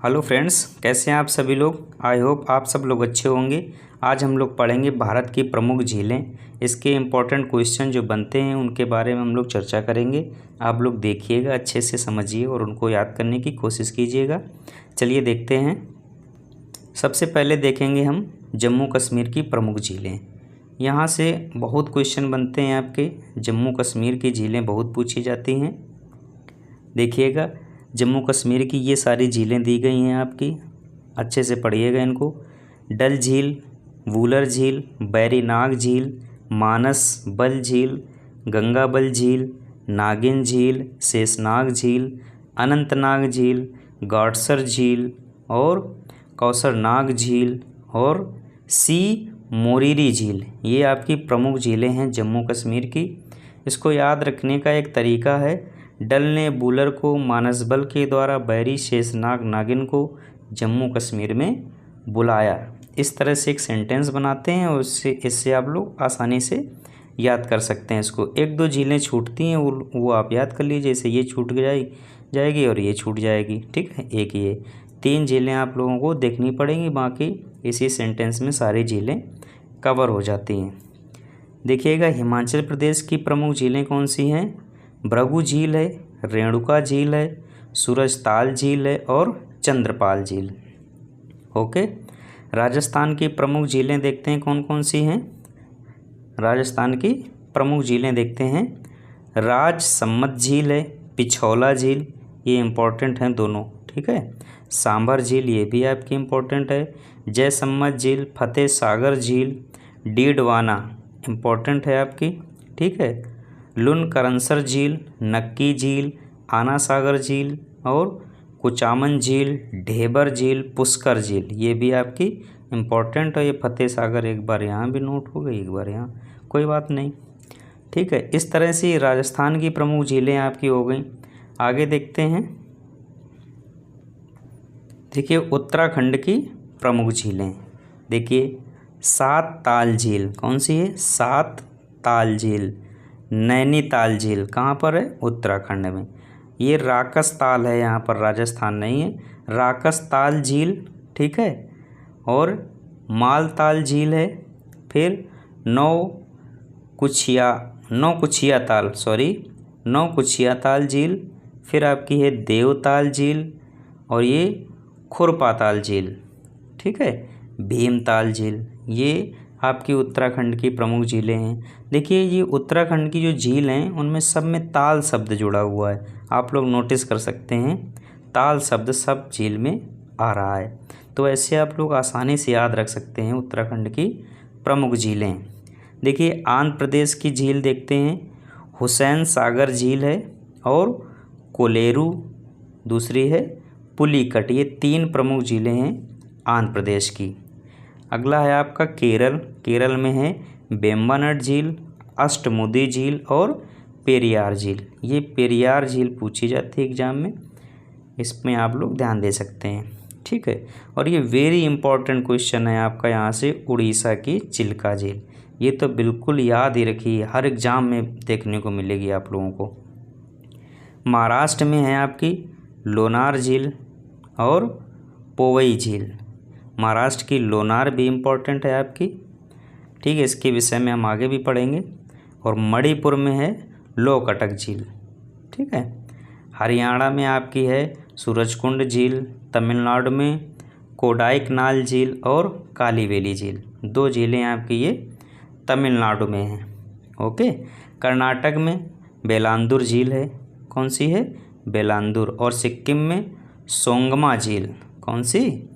Hello friends, कैसे हैं आप सभी लोग। आई होप आप सब लोग अच्छे होंगे। आज हम लोग पढ़ेंगे भारत की प्रमुख झीलें। इसके इम्पोर्टेंट क्वेश्चन जो बनते हैं उनके बारे में हम लोग चर्चा करेंगे। आप लोग देखिएगा, अच्छे से समझिए और उनको याद करने की कोशिश कीजिएगा। चलिए देखते हैं। सबसे पहले देखेंगे हम जम्मू कश्मीर की प्रमुख झीलें। यहाँ से बहुत क्वेश्चन बनते हैं आपके। जम्मू कश्मीर की झीलें बहुत पूछी जाती हैं। देखिएगा, जम्मू कश्मीर की ये सारी झीलें दी गई हैं आपकी, अच्छे से पढ़िएगा इनको। डल झील, वूलर झील, बैरीनाग झील, मानस बल झील, गंगा बल झील, नागिन झील, शेषनाग झील, अनंतनाग झील, गौडसर झील और कौसरनाग झील और सी मोरीरी झील। ये आपकी प्रमुख झीलें हैं जम्मू कश्मीर की। इसको याद रखने का एक तरीका है, डल ने वूलर को मानसबल के द्वारा बैरी शेषनाग नागिन को जम्मू कश्मीर में बुलाया। इस तरह से एक सेंटेंस बनाते हैं और इससे आप लोग आसानी से याद कर सकते हैं इसको। एक दो झीलें छूटती हैं, वो आप याद कर लीजिए। जैसे ये छूट जाएगी और ये छूट जाएगी, ठीक है। एक ये 3 झीलें आप लोगों को देखनी पड़ेंगी, बाकी इसी सेंटेंस में सारी झीलें कवर हो जाती हैं। देखिएगा, हिमाचल प्रदेश की प्रमुख झीलें कौन सी हैं। भृगु झील है, रेणुका झील है, सूरजताल झील है और चंद्रपाल झील। ओके। राजस्थान की प्रमुख झीलें देखते हैं कौन कौन सी हैं। राजस्थान की प्रमुख झीलें देखते हैं। राजसम्मत झील है, पिछौला झील, ये इम्पोर्टेंट हैं दोनों, ठीक है। सांभर झील, ये भी आपकी इम्पोर्टेंट है। जयसम्मत झील, फतेह सागर झील, डीडवाना इम्पोर्टेंट है आपकी, ठीक है। लुनकरनसर झील, नक्की झील, आना सागर झील और कुचामन झील, ढेबर झील, पुष्कर झील, ये भी आपकी इम्पोर्टेंट है। ये फतेह सागर एक बार यहाँ भी नोट हो गई, एक बार यहाँ, कोई बात नहीं, ठीक है। इस तरह से राजस्थान की प्रमुख झीलें आपकी हो गई। आगे देखते हैं। देखिए, उत्तराखंड की प्रमुख झीलें। देखिए, सात ताल झील, कौन सी है। सात ताल झील। नैनीताल झील कहाँ पर है, उत्तराखंड में। ये राकसताल है, यहाँ पर राजस्थान नहीं है। राकसताल झील, ठीक है। और मालताल झील है। फिर नौ कुछिया ताल झील। फिर आपकी है देवताल झील और ये खुरपाताल झील, ठीक है। भीमताल झील, ये आपकी उत्तराखंड की प्रमुख झीलें हैं। देखिए, ये उत्तराखंड की जो झील हैं उनमें सब में ताल शब्द जुड़ा हुआ है, आप लोग नोटिस कर सकते हैं। ताल शब्द सब झील में आ रहा है, तो ऐसे आप लोग आसानी से याद रख सकते हैं उत्तराखंड की प्रमुख झीलें। देखिए, आंध्र प्रदेश की झील देखते हैं। हुसैन सागर झील है और कोलेरू, दूसरी है पुलिकट। ये 3 प्रमुख झीलें हैं आंध्र प्रदेश की। अगला है आपका केरल। केरल में है वेम्बनाड झील, अष्टमुदी झील और पेरियार झील। ये पेरियार झील पूछी जाती है एग्जाम में, इसमें आप लोग ध्यान दे सकते हैं, ठीक है। और ये वेरी इंपॉर्टेंट क्वेश्चन है आपका यहाँ से, उड़ीसा की चिल्का झील। ये तो बिल्कुल याद ही रखिए, हर एग्ज़ाम में देखने को मिलेगी आप लोगों को। महाराष्ट्र में है आपकी लोनार झील और पोवई झील। महाराष्ट्र की लोनार भी इम्पोर्टेंट है आपकी, ठीक है। इसके विषय में हम आगे भी पढ़ेंगे। और मणिपुर में है लोकटक झील, ठीक है। हरियाणा में आपकी है सूरजकुंड झील। तमिलनाडु में कोडाईकनाल झील और कालीवेली झील, 2 झीलें आपकी ये तमिलनाडु में हैं, ओके। कर्नाटक में बेलांदुर झील है, कौन सी है, बेलांदुर। और सिक्किम में सोंगमा झील, कौन सी,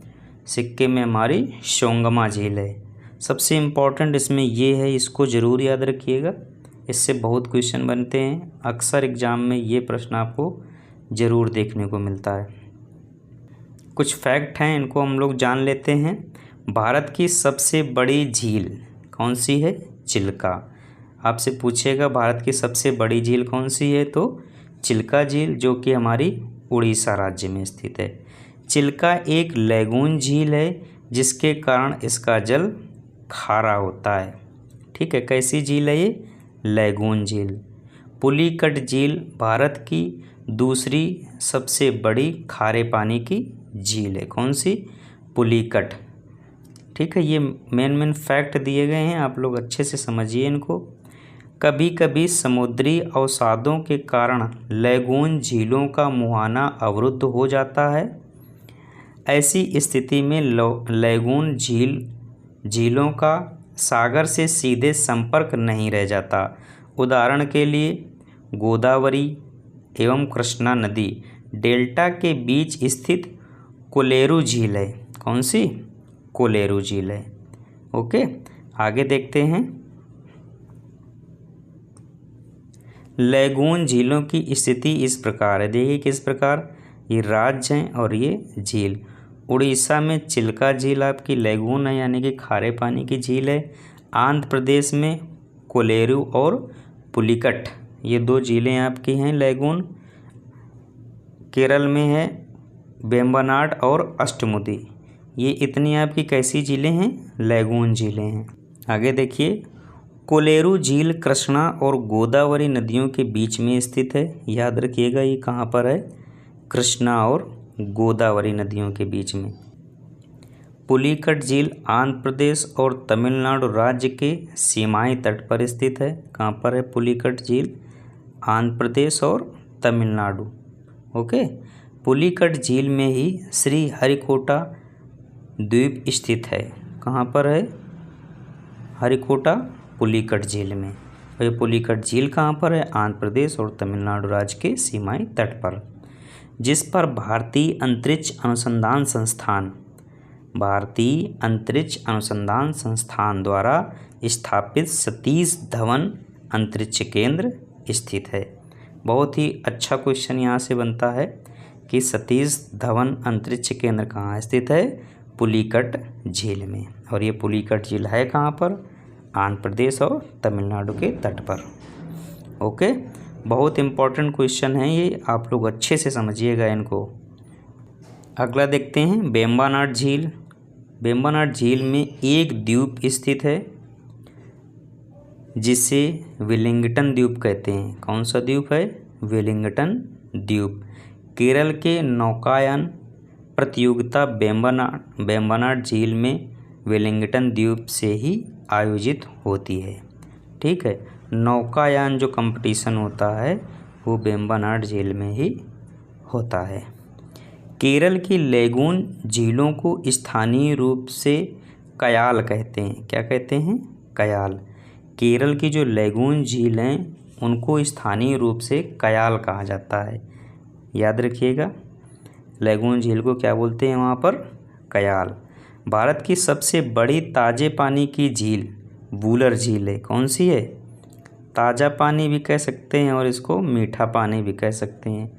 सिक्किम में हमारी सोंगमा झील है। सबसे इम्पॉर्टेंट इसमें ये है, इसको ज़रूर याद रखिएगा, इससे बहुत क्वेश्चन बनते हैं। अक्सर एग्ज़ाम में ये प्रश्न आपको ज़रूर देखने को मिलता है। कुछ फैक्ट हैं, इनको हम लोग जान लेते हैं। भारत की सबसे बड़ी झील कौन सी है, चिल्का। आपसे पूछेगा भारत की सबसे बड़ी झील कौन सी है, तो चिल्का झील, जो कि हमारी उड़ीसा राज्य में स्थित है। चिल्का एक लैगून झील है, जिसके कारण इसका जल खारा होता है, ठीक है। कैसी झील है ये, लैगून झील। पुलिकट झील भारत की दूसरी सबसे बड़ी खारे पानी की झील है। कौन सी? पुलिकट। ठीक है, ये मेन फैक्ट दिए गए हैं, आप लोग अच्छे से समझिए इनको। कभी कभी समुद्री अवसादों के कारण लैगून झीलों का मुहाना अवरुद्ध हो जाता है। ऐसी स्थिति में लैगून झीलों का सागर से सीधे संपर्क नहीं रह जाता। उदाहरण के लिए गोदावरी एवं कृष्णा नदी डेल्टा के बीच स्थित कोलेरू झील है। कौन सी? कोलेरू झील है। ओके, आगे देखते हैं। लैगून झीलों की स्थिति इस प्रकार है, देखिए किस प्रकार, ये राज्य हैं और ये झील। उड़ीसा में चिल्का झील आपकी लैगून है, यानी कि खारे पानी की झील है। आंध्र प्रदेश में कोलेरू और पुलिकट, ये 2 झीलें आपकी हैं लैगून। केरल में है वेम्बनाड और अष्टमुदी, ये इतनी आपकी कैसी झीलें हैं? लैगून झीलें हैं। आगे देखिए, कोलेरू झील कृष्णा और गोदावरी नदियों के बीच में स्थित है। याद रखिएगा ये कहाँ पर है? कृष्णा और गोदावरी नदियों के बीच में। पुलिकट झील आंध्र प्रदेश और तमिलनाडु राज्य के सीमाई तट पर स्थित है। कहाँ पर है पुलिकट झील? आंध्र प्रदेश और तमिलनाडु। ओके, पुलिकट झील में ही श्री हरिकोटा द्वीप स्थित है। कहाँ पर है? हरिकोटा पुलिकट झील में। और ये पुलिकट झील कहाँ पर है? आंध्र प्रदेश और तमिलनाडु राज्य के सीमाई तट पर, जिस पर भारतीय अंतरिक्ष अनुसंधान संस्थान द्वारा स्थापित सतीश धवन अंतरिक्ष केंद्र स्थित है। बहुत ही अच्छा क्वेश्चन यहाँ से बनता है कि सतीश धवन अंतरिक्ष केंद्र कहाँ स्थित है? पुलिकट झील में। और ये पुलिकट झील है कहाँ पर? आंध्र प्रदेश और तमिलनाडु के तट पर। ओके, बहुत इम्पोर्टेंट क्वेश्चन है ये, आप लोग अच्छे से समझिएगा इनको। अगला देखते हैं, वेम्बनाड झील। वेम्बनाड झील में एक द्वीप स्थित है जिसे वेलिंगटन द्वीप कहते हैं। कौन सा द्वीप है? वेलिंगटन द्वीप। केरल के नौकायन प्रतियोगिता वेम्बनाड झील में वेलिंगटन द्वीप से ही आयोजित होती है। ठीक है, नौकायान जो कंपटीशन होता है वो वेम्बनाड झील में ही होता है। केरल की लैगून झीलों को स्थानीय रूप से कयाल कहते हैं। क्या कहते हैं? कयाल। केरल की जो लैगून झील हैं उनको स्थानीय रूप से कयाल कहा जाता है। याद रखिएगा, लैगून झील को क्या बोलते हैं वहाँ पर? कयाल। भारत की सबसे बड़ी ताजे पानी की झील वूलर झील है। कौन सी है? ताज़ा पानी भी कह सकते हैं और इसको मीठा पानी भी कह सकते हैं,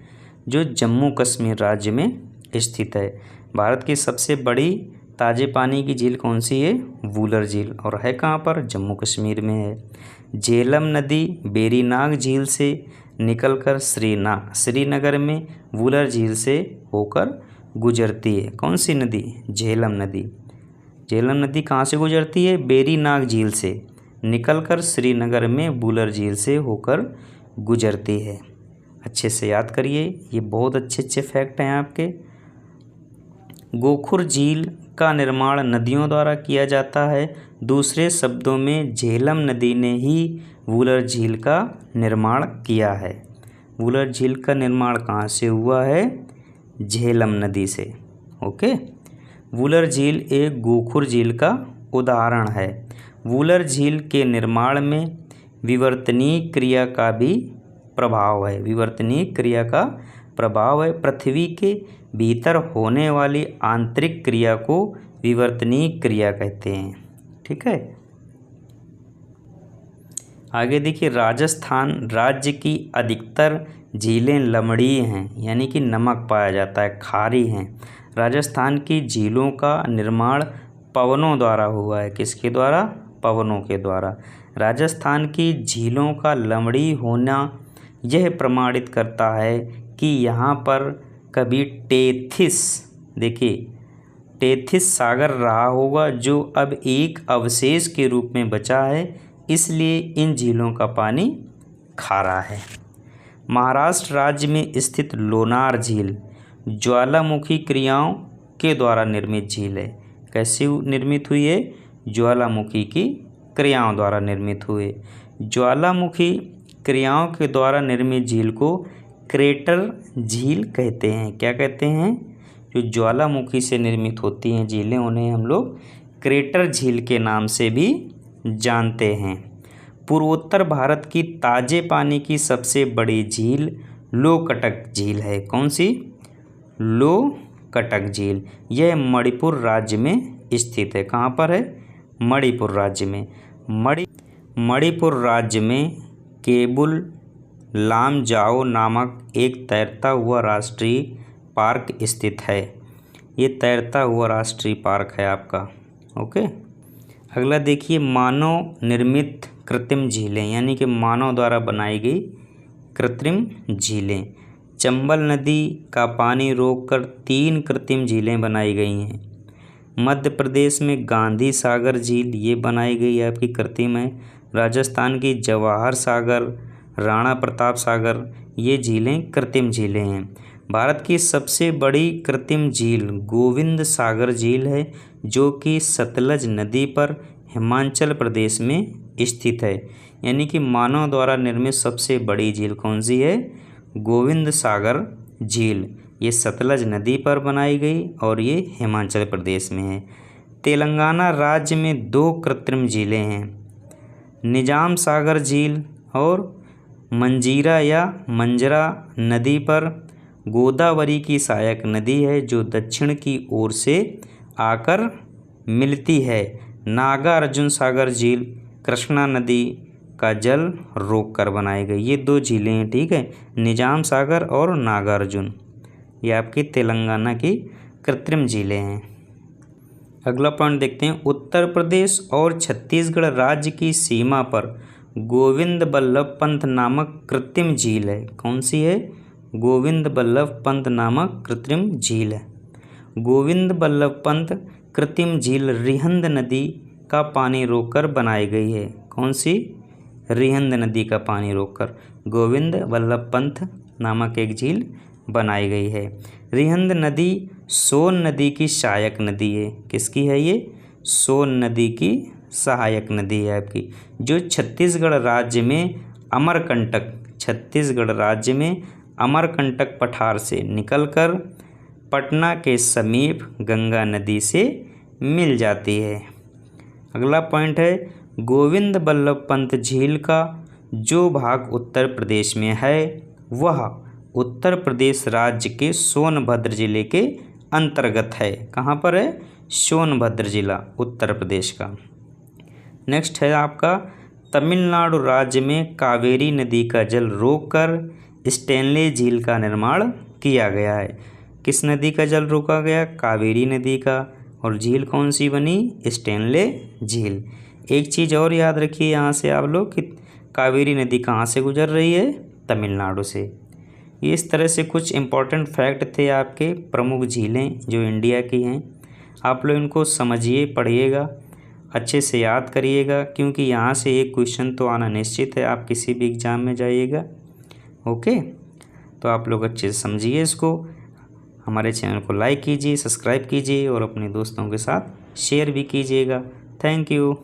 जो जम्मू कश्मीर राज्य में स्थित है। भारत की सबसे बड़ी ताजे पानी की झील कौन सी है? वूलर झील। और है कहाँ पर? जम्मू कश्मीर में है। झेलम नदी वेरीनाग झील से निकलकर श्रीनगर में वूलर झील से होकर गुजरती है। कौन सी नदी? झेलम नदी। झेलम नदी कहाँ से गुजरती है? वेरीनाग झील से निकलकर श्रीनगर में वूलर झील से होकर गुजरती है। अच्छे से याद करिए, ये बहुत अच्छे फैक्ट हैं आपके। गोखुर झील का निर्माण नदियों द्वारा किया जाता है। दूसरे शब्दों में झेलम नदी ने ही वूलर झील का निर्माण किया है। वूलर झील का निर्माण कहाँ से हुआ है? झेलम नदी से। ओके, वूलर झील एक गोखुर झील का उदाहरण है। वूलर झील के निर्माण में विवर्तनीय क्रिया का भी प्रभाव है। विवर्तनीय क्रिया का प्रभाव है। पृथ्वी के भीतर होने वाली आंतरिक क्रिया को विवर्तनीय क्रिया कहते हैं। ठीक है, आगे देखिए, राजस्थान राज्य की अधिकतर झीलें लमड़ी हैं, यानी कि नमक पाया जाता है, खारी हैं। राजस्थान की झीलों का निर्माण पवनों द्वारा हुआ है। किसके द्वारा? पवनों के द्वारा। राजस्थान की झीलों का लमड़ी होना यह प्रमाणित करता है कि यहाँ पर कभी टेथिस, देखिए टेथिस सागर रहा होगा, जो अब एक अवशेष के रूप में बचा है, इसलिए इन झीलों का पानी खारा है। महाराष्ट्र राज्य में स्थित लोनार झील ज्वालामुखी क्रियाओं के द्वारा निर्मित झील है। कैसे निर्मित हुई है? ज्वालामुखी की क्रियाओं द्वारा निर्मित हुए। ज्वालामुखी क्रियाओं के द्वारा निर्मित झील को क्रेटर झील कहते हैं। क्या कहते हैं? जो ज्वालामुखी से निर्मित होती हैं झीलें, उन्हें हम लोग क्रेटर झील के नाम से भी जानते हैं। पूर्वोत्तर भारत की ताजे पानी की सबसे बड़ी झील लोकटक झील है। कौन सी? लोकटक झील। यह मणिपुर राज्य में स्थित है। कहाँ पर है? मणिपुर राज्य में। मणिपुर राज्य में केबुल लामजाओ नामक एक तैरता हुआ राष्ट्रीय पार्क स्थित है। ये तैरता हुआ राष्ट्रीय पार्क है आपका। ओके। अगला देखिए, मानव निर्मित कृत्रिम झीलें, यानी कि मानव द्वारा बनाई गई कृत्रिम झीलें। चंबल नदी का पानी रोककर 3 कृत्रिम झीलें बनाई गई हैं। मध्य प्रदेश में गांधी सागर झील ये बनाई गई है, आपकी कृत्रिम है। राजस्थान की जवाहर सागर, राणा प्रताप सागर, ये झीलें कृत्रिम झीलें हैं। भारत की सबसे बड़ी कृत्रिम झील गोविंद सागर झील है, जो कि सतलज नदी पर हिमाचल प्रदेश में स्थित है। यानी कि मानव द्वारा निर्मित सबसे बड़ी झील कौन सी है? गोविंद सागर झील। ये सतलज नदी पर बनाई गई और ये हिमाचल प्रदेश में है। तेलंगाना राज्य में 2 कृत्रिम झीलें हैं, निजाम सागर झील और मंजीरा या मंजरा नदी पर। गोदावरी की सहायक नदी है जो दक्षिण की ओर से आकर मिलती है। नागार्जुन सागर झील कृष्णा नदी का जल रोककर बनाई गई। ये 2 झीलें हैं, ठीक है, निजाम सागर और नागार्जुन। ये आपकी तेलंगाना की कृत्रिम झीलें हैं। अगला पॉइंट देखते हैं, उत्तर प्रदेश और छत्तीसगढ़ राज्य की सीमा पर गोविंद बल्लभ पंत नामक कृत्रिम झील है। कौन सी है? गोविंद बल्लभ पंत नामक कृत्रिम झील है। गोविंद बल्लभ पंत कृत्रिम झील रिहंद नदी का पानी रोककर बनाई गई है। कौन सी? रिहंद नदी का पानी रोककर गोविंद बल्लभ पंत नामक एक झील बनाई गई है। रिहंद नदी सोन नदी की सहायक नदी है। किसकी है ये? सोन नदी की सहायक नदी है आपकी, जो छत्तीसगढ़ राज्य में अमरकंटक पठार से निकलकर पटना के समीप गंगा नदी से मिल जाती है। अगला पॉइंट है, गोविंद बल्लभ पंत झील का जो भाग उत्तर प्रदेश में है वह उत्तर प्रदेश राज्य के सोनभद्र जिले के अंतर्गत है। कहाँ पर है? सोनभद्र जिला उत्तर प्रदेश का। नेक्स्ट है आपका, तमिलनाडु राज्य में कावेरी नदी का जल रोककर स्टेनले झील का निर्माण किया गया है। किस नदी का जल रोका गया? कावेरी नदी का। और झील कौन सी बनी? स्टेनले झील। एक चीज़ और याद रखिए यहाँ से आप लोग कि कावेरी नदी कहाँ से गुजर रही है? तमिलनाडु से। ये इस तरह से कुछ इम्पोर्टेंट फैक्ट थे आपके प्रमुख झीलें जो इंडिया की हैं। आप लोग इनको समझिए, पढ़िएगा, अच्छे से याद करिएगा, क्योंकि यहाँ से एक क्वेश्चन तो आना निश्चित है, आप किसी भी एग्ज़ाम में जाइएगा। ओके, तो आप लोग अच्छे से समझिए इसको। हमारे चैनल को लाइक कीजिए, सब्सक्राइब कीजिए और अपने दोस्तों के साथ शेयर भी कीजिएगा। Thank you.